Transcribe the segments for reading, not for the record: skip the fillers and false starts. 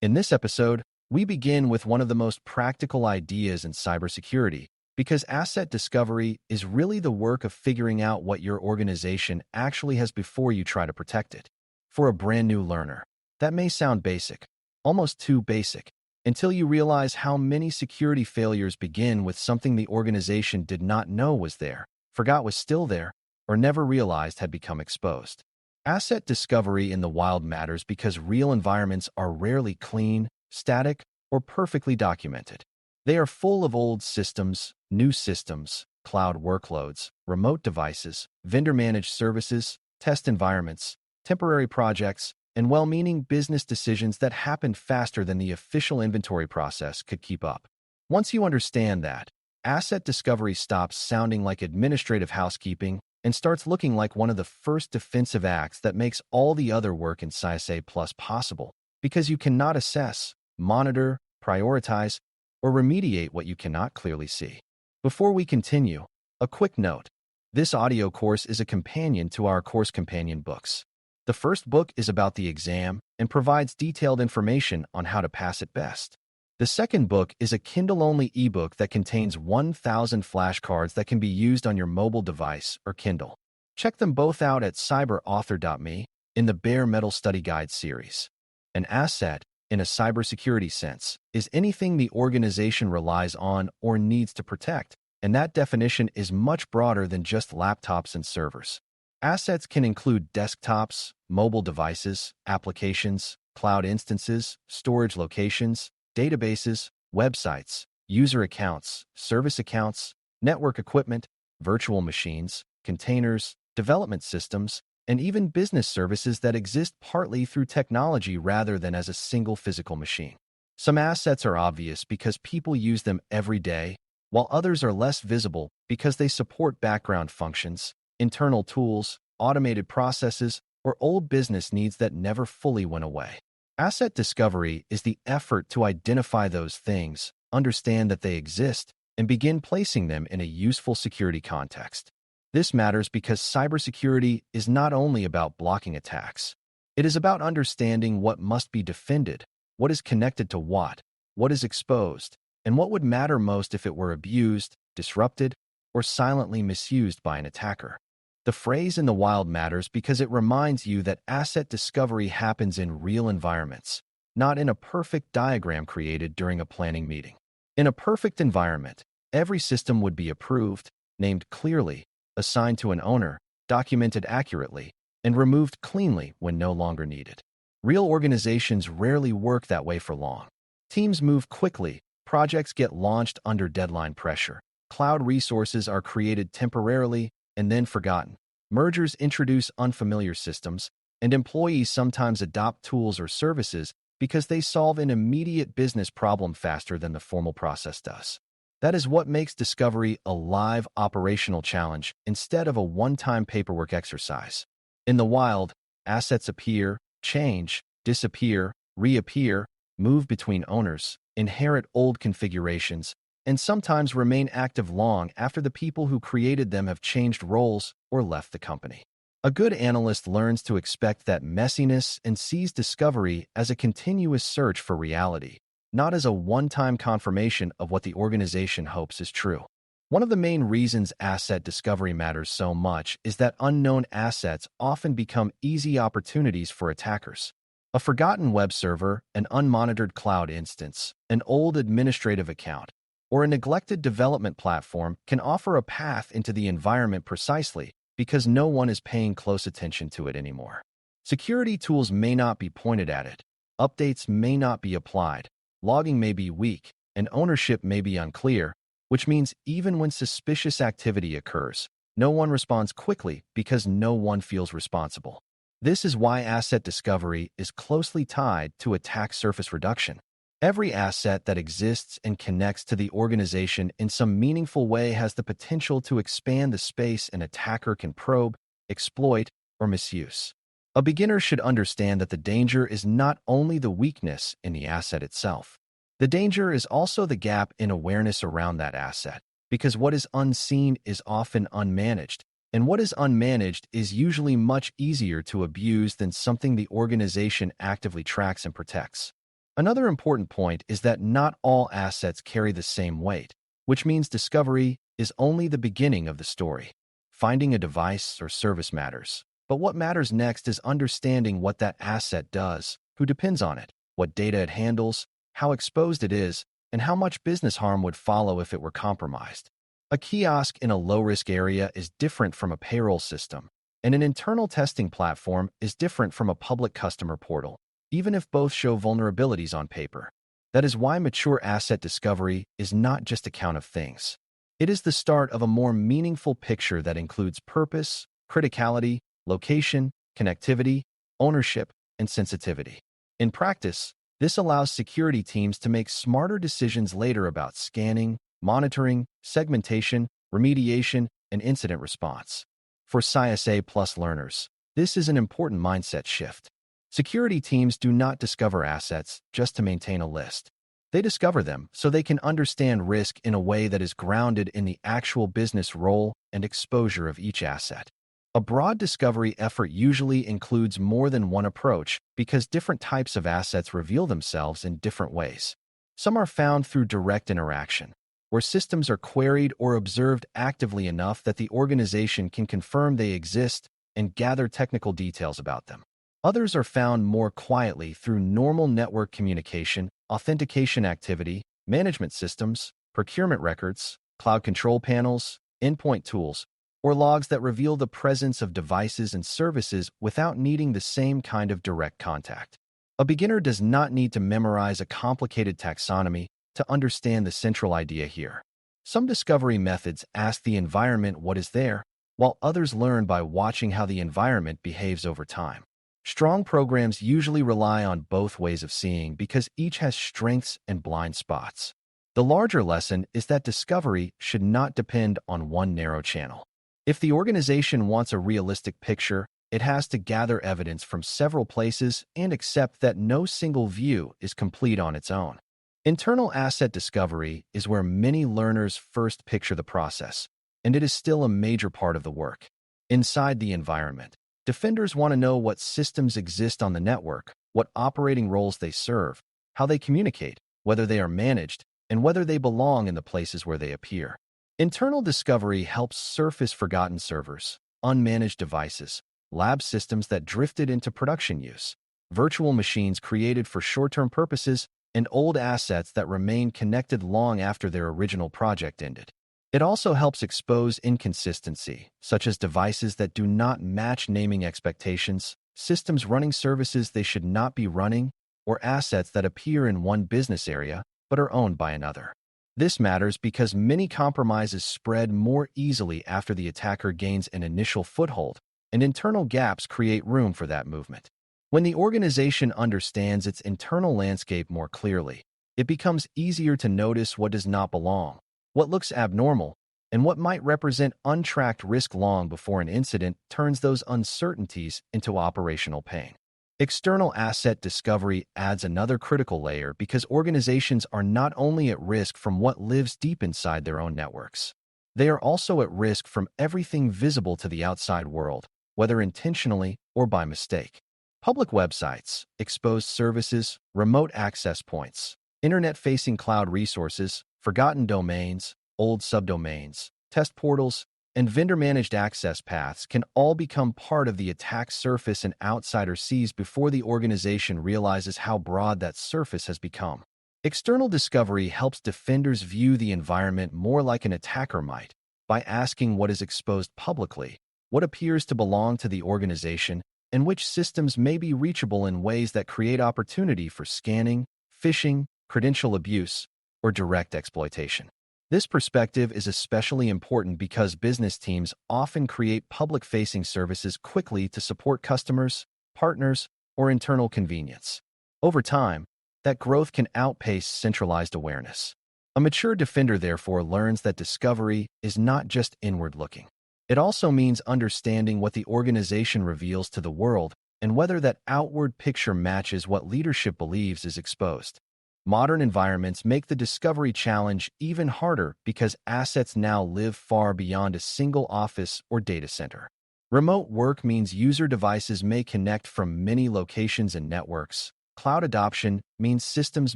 In this episode, we begin with one of the most practical ideas in cybersecurity, because asset discovery is really the work of figuring out what your organization actually has before you try to protect it. For a brand new learner, that may sound basic, almost too basic, until you realize how many security failures begin with something the organization did not know was there, forgot was still there, or never realized had become exposed. Asset discovery in the wild matters because real environments are rarely clean, static, or perfectly documented. They are full of old systems, new systems, cloud workloads, remote devices, vendor-managed services, test environments, temporary projects, and well-meaning business decisions that happen faster than the official inventory process could keep up. Once you understand that, asset discovery stops sounding like administrative housekeeping and starts looking like one of the first defensive acts that makes all the other work in CySA Plus possible, because you cannot assess, monitor, prioritize, or remediate what you cannot clearly see. Before we continue, a quick note. This audio course is a companion to our course companion books. The first book is about the exam and provides detailed information on how to pass it best. The second book is a Kindle-only ebook that contains 1,000 flashcards that can be used on your mobile device or Kindle. Check them both out at cyberauthor.me in the Bare Metal Study Guide series. An asset, in a cybersecurity sense, is anything the organization relies on or needs to protect, and that definition is much broader than just laptops and servers. Assets can include desktops, mobile devices, applications, cloud instances, storage locations, databases, websites, user accounts, service accounts, network equipment, virtual machines, containers, development systems, and even business services that exist partly through technology rather than as a single physical machine. Some assets are obvious because people use them every day, while others are less visible because they support background functions, internal tools, automated processes, or old business needs that never fully went away. Asset discovery is the effort to identify those things, understand that they exist, and begin placing them in a useful security context. This matters because cybersecurity is not only about blocking attacks. It is about understanding what must be defended, what is connected to what is exposed, and what would matter most if it were abused, disrupted, or silently misused by an attacker. The phrase "in the wild" matters because it reminds you that asset discovery happens in real environments, not in a perfect diagram created during a planning meeting. In a perfect environment, every system would be approved, named clearly, assigned to an owner, documented accurately, and removed cleanly when no longer needed. Real organizations rarely work that way for long. Teams move quickly, projects get launched under deadline pressure, cloud resources are created temporarily and then forgotten. Mergers introduce unfamiliar systems, and employees sometimes adopt tools or services because they solve an immediate business problem faster than the formal process does. That is what makes discovery a live operational challenge instead of a one-time paperwork exercise. In the wild, assets appear, change, disappear, reappear, move between owners, inherit old configurations, and sometimes remain active long after the people who created them have changed roles or left the company. A good analyst learns to expect that messiness and sees discovery as a continuous search for reality, not as a one-time confirmation of what the organization hopes is true. One of the main reasons asset discovery matters so much is that unknown assets often become easy opportunities for attackers. A forgotten web server, an unmonitored cloud instance, an old administrative account, or a neglected development platform can offer a path into the environment precisely because no one is paying close attention to it anymore. Security tools may not be pointed at it, updates may not be applied, logging may be weak, and ownership may be unclear, which means even when suspicious activity occurs, no one responds quickly because no one feels responsible. This is why asset discovery is closely tied to attack surface reduction. Every asset that exists and connects to the organization in some meaningful way has the potential to expand the space an attacker can probe, exploit, or misuse. A beginner should understand that the danger is not only the weakness in the asset itself. The danger is also the gap in awareness around that asset, because what is unseen is often unmanaged, and what is unmanaged is usually much easier to abuse than something the organization actively tracks and protects. Another important point is that not all assets carry the same weight, which means discovery is only the beginning of the story. Finding a device or service matters, but what matters next is understanding what that asset does, who depends on it, what data it handles, how exposed it is, and how much business harm would follow if it were compromised. A kiosk in a low-risk area is different from a payroll system, and an internal testing platform is different from a public customer portal, even if both show vulnerabilities on paper. That is why mature asset discovery is not just a count of things. It is the start of a more meaningful picture that includes purpose, criticality, location, connectivity, ownership, and sensitivity. In practice, this allows security teams to make smarter decisions later about scanning, monitoring, segmentation, remediation, and incident response. For CySA Plus learners, this is an important mindset shift. Security teams do not discover assets just to maintain a list. They discover them so they can understand risk in a way that is grounded in the actual business role and exposure of each asset. A broad discovery effort usually includes more than one approach because different types of assets reveal themselves in different ways. Some are found through direct interaction, where systems are queried or observed actively enough that the organization can confirm they exist and gather technical details about them. Others are found more quietly through normal network communication, authentication activity, management systems, procurement records, cloud control panels, endpoint tools, or logs that reveal the presence of devices and services without needing the same kind of direct contact. A beginner does not need to memorize a complicated taxonomy to understand the central idea here. Some discovery methods ask the environment what is there, while others learn by watching how the environment behaves over time. Strong programs usually rely on both ways of seeing because each has strengths and blind spots. The larger lesson is that discovery should not depend on one narrow channel. If the organization wants a realistic picture, it has to gather evidence from several places and accept that no single view is complete on its own. Internal asset discovery is where many learners first picture the process, and it is still a major part of the work. Inside the environment, defenders want to know what systems exist on the network, what operating roles they serve, how they communicate, whether they are managed, and whether they belong in the places where they appear. Internal discovery helps surface forgotten servers, unmanaged devices, lab systems that drifted into production use, virtual machines created for short-term purposes, and old assets that remain connected long after their original project ended. It also helps expose inconsistency, such as devices that do not match naming expectations, systems running services they should not be running, or assets that appear in one business area but are owned by another. This matters because many compromises spread more easily after the attacker gains an initial foothold, and internal gaps create room for that movement. When the organization understands its internal landscape more clearly, it becomes easier to notice what does not belong, what looks abnormal, and what might represent untracked risk long before an incident turns those uncertainties into operational pain. External asset discovery adds another critical layer because organizations are not only at risk from what lives deep inside their own networks. They are also at risk from everything visible to the outside world, whether intentionally or by mistake. Public websites, exposed services, remote access points, internet-facing cloud resources, forgotten domains, old subdomains, test portals, and vendor-managed access paths can all become part of the attack surface an outsider sees before the organization realizes how broad that surface has become. External discovery helps defenders view the environment more like an attacker might, by asking what is exposed publicly, what appears to belong to the organization, and which systems may be reachable in ways that create opportunity for scanning, phishing, credential abuse, or direct exploitation. This perspective is especially important because business teams often create public-facing services quickly to support customers, partners, or internal convenience. Over time, that growth can outpace centralized awareness. A mature defender, therefore, learns that discovery is not just inward-looking. It also means understanding what the organization reveals to the world and whether that outward picture matches what leadership believes is exposed. Modern environments make the discovery challenge even harder because assets now live far beyond a single office or data center. Remote work means user devices may connect from many locations and networks. Cloud adoption means systems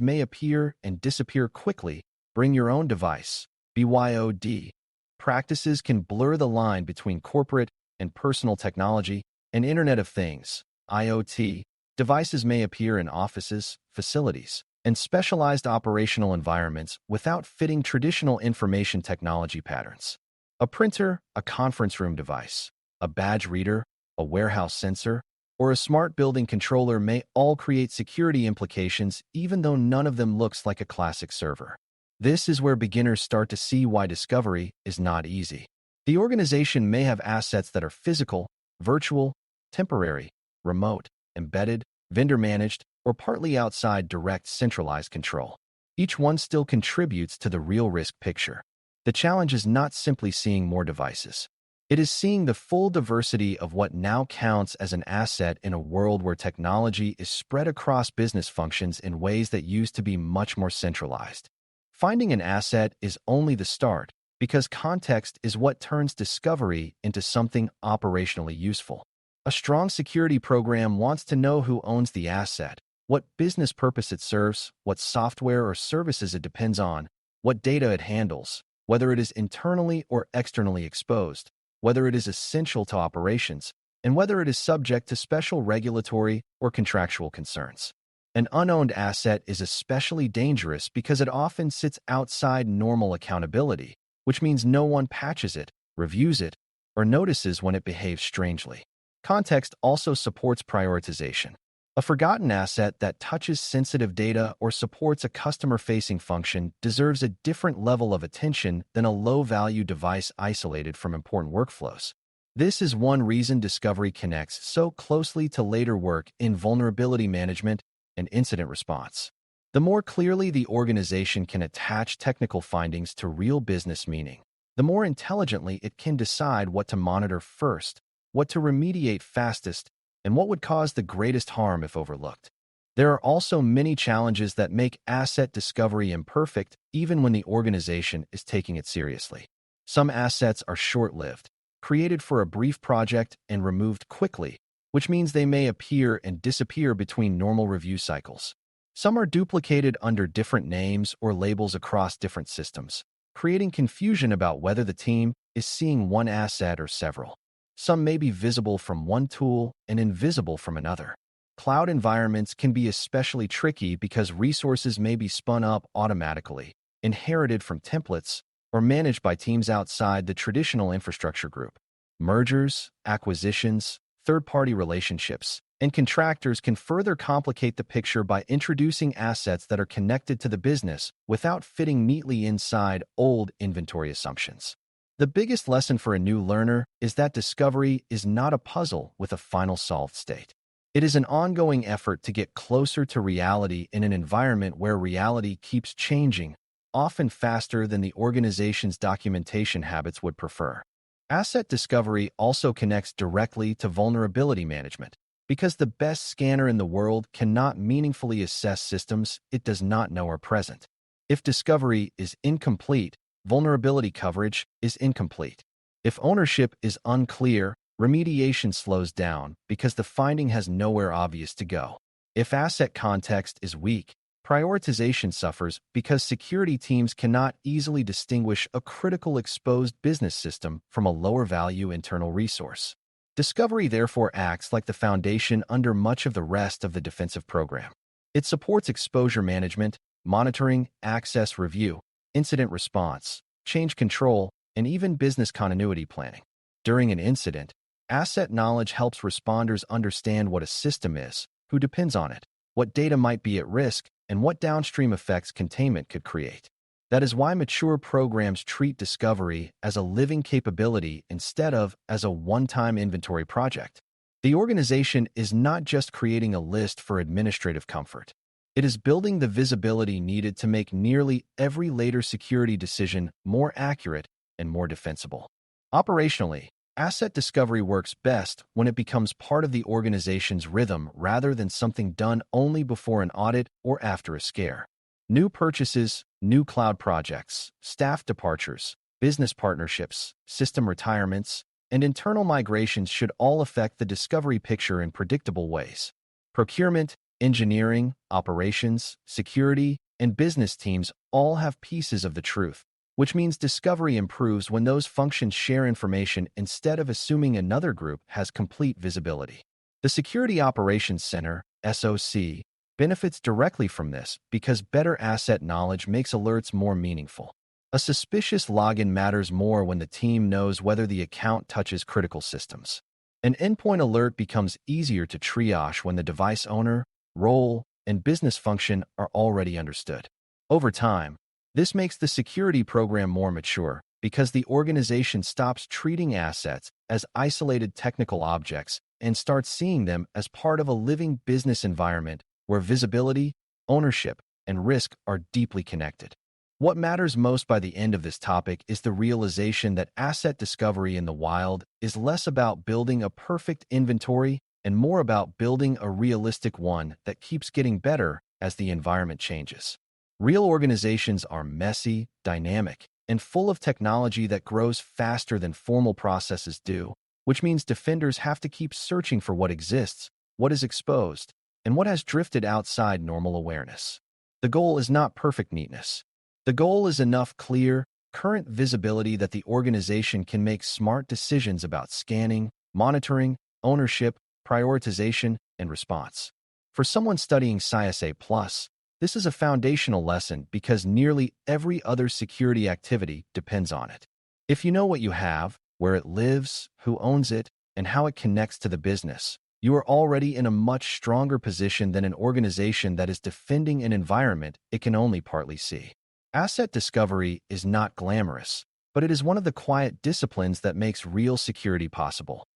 may appear and disappear quickly. Bring your own device. BYOD. Practices can blur the line between corporate and personal technology and Internet of Things. IoT. Devices may appear in offices, facilities, and specialized operational environments without fitting traditional information technology patterns. A printer, a conference room device, a badge reader, a warehouse sensor, or a smart building controller may all create security implications even though none of them looks like a classic server. This is where beginners start to see why discovery is not easy. The organization may have assets that are physical, virtual, temporary, remote, embedded, vendor-managed, or partly outside direct centralized control. Each one still contributes to the real risk picture. The challenge is not simply seeing more devices. It is seeing the full diversity of what now counts as an asset in a world where technology is spread across business functions in ways that used to be much more centralized. Finding an asset is only the start, because context is what turns discovery into something operationally useful. A strong security program wants to know who owns the asset, what business purpose it serves, what software or services it depends on, what data it handles, whether it is internally or externally exposed, whether it is essential to operations, and whether it is subject to special regulatory or contractual concerns. An unowned asset is especially dangerous because it often sits outside normal accountability, which means no one patches it, reviews it, or notices when it behaves strangely. Context also supports prioritization. A forgotten asset that touches sensitive data or supports a customer-facing function deserves a different level of attention than a low-value device isolated from important workflows. This is one reason discovery connects so closely to later work in vulnerability management and incident response. The more clearly the organization can attach technical findings to real business meaning, the more intelligently it can decide what to monitor first, what to remediate fastest, and what would cause the greatest harm if overlooked. There are also many challenges that make asset discovery imperfect even when the organization is taking it seriously. Some assets are short-lived, created for a brief project and removed quickly, which means they may appear and disappear between normal review cycles. Some are duplicated under different names or labels across different systems, creating confusion about whether the team is seeing one asset or several. Some may be visible from one tool and invisible from another. Cloud environments can be especially tricky because resources may be spun up automatically, inherited from templates, or managed by teams outside the traditional infrastructure group. Mergers, acquisitions, third-party relationships, and contractors can further complicate the picture by introducing assets that are connected to the business without fitting neatly inside old inventory assumptions. The biggest lesson for a new learner is that discovery is not a puzzle with a final solved state. It is an ongoing effort to get closer to reality in an environment where reality keeps changing, often faster than the organization's documentation habits would prefer. Asset discovery also connects directly to vulnerability management, because the best scanner in the world cannot meaningfully assess systems it does not know are present. If discovery is incomplete, vulnerability coverage is incomplete. If ownership is unclear, remediation slows down because the finding has nowhere obvious to go. If asset context is weak, prioritization suffers because security teams cannot easily distinguish a critical exposed business system from a lower-value internal resource. Discovery therefore acts like the foundation under much of the rest of the defensive program. It supports exposure management, monitoring, access review, incident response, change control, and even business continuity planning. During an incident, asset knowledge helps responders understand what a system is, who depends on it, what data might be at risk, and what downstream effects containment could create. That is why mature programs treat discovery as a living capability instead of as a one-time inventory project. The organization is not just creating a list for administrative comfort. It is building the visibility needed to make nearly every later security decision more accurate and more defensible. Operationally, asset discovery works best when it becomes part of the organization's rhythm rather than something done only before an audit or after a scare. New purchases, new cloud projects, staff departures, business partnerships, system retirements, and internal migrations should all affect the discovery picture in predictable ways. Procurement, Engineering, operations, security, and business teams all have pieces of the truth, which means discovery improves when those functions share information instead of assuming another group has complete visibility. The Security Operations Center, SOC, benefits directly from this because better asset knowledge makes alerts more meaningful. A suspicious login matters more when the team knows whether the account touches critical systems. An endpoint alert becomes easier to triage when the device owner, role, and business function are already understood. Over time, this makes the security program more mature because the organization stops treating assets as isolated technical objects and starts seeing them as part of a living business environment where visibility, ownership, and risk are deeply connected. What matters most by the end of this topic is the realization that asset discovery in the wild is less about building a perfect inventory and more about building a realistic one that keeps getting better as the environment changes. Real organizations are messy, dynamic, and full of technology that grows faster than formal processes do, which means defenders have to keep searching for what exists, what is exposed, and what has drifted outside normal awareness. The goal is not perfect neatness. The goal is enough clear, current visibility that the organization can make smart decisions about scanning, monitoring, ownership, prioritization, and response. For someone studying CySA+, this is a foundational lesson because nearly every other security activity depends on it. If you know what you have, where it lives, who owns it, and how it connects to the business, you are already in a much stronger position than an organization that is defending an environment it can only partly see. Asset discovery is not glamorous, but it is one of the quiet disciplines that makes real security possible.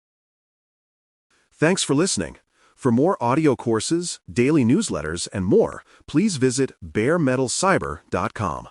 Thanks for listening. For more audio courses, daily newsletters, and more, please visit baremetalcyber.com.